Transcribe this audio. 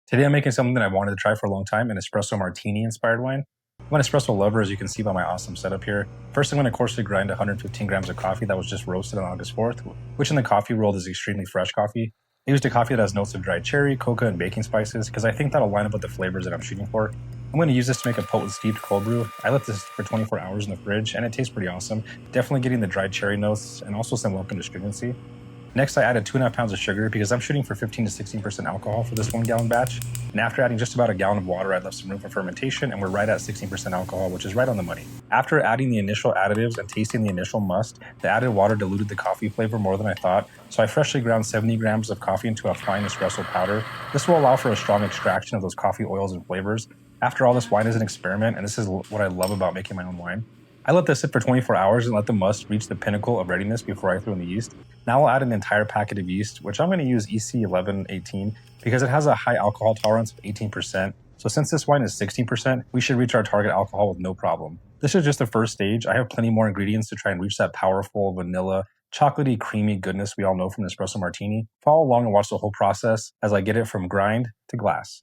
Today I'm making something that I wanted to try for a long time, an Espresso Martini inspired wine. I'm an espresso lover, as you can see by my awesome setup here. First, I'm going to coarsely grind 115 grams of coffee that was just roasted on August 4th, which in the coffee world is extremely fresh coffee. I used a coffee that has notes of dried cherry, cocoa, and baking spices because I think that'll line up with the flavors that I'm shooting for. I'm going to use this to make a potent steeped cold brew. I left this for 24 hours in the fridge and it tastes pretty awesome. Definitely getting the dried cherry notes and also some welcome astringency. Next, I added 2.5 pounds of sugar because I'm shooting for 15 to 16% alcohol for this 1 gallon batch. And after adding just about a gallon of water, I left some room for fermentation and we're right at 16% alcohol, which is right on the money. After adding the initial additives and tasting the initial must, the added water diluted the coffee flavor more than I thought, so I freshly ground 70 grams of coffee into a fine espresso powder. This will allow for a strong extraction of those coffee oils and flavors. After all, this wine is an experiment, and this is what I love about making my own wine. I let this sit for 24 hours and let the must reach the pinnacle of readiness before I threw in the yeast. Now I'll add an entire packet of yeast, which I'm going to use EC1118 because it has a high alcohol tolerance of 18%. So since this wine is 16%, we should reach our target alcohol with no problem. This is just the first stage. I have plenty more ingredients to try and reach that powerful vanilla, chocolatey, creamy goodness we all know from an espresso martini. Follow along and watch the whole process as I get it from grind to glass.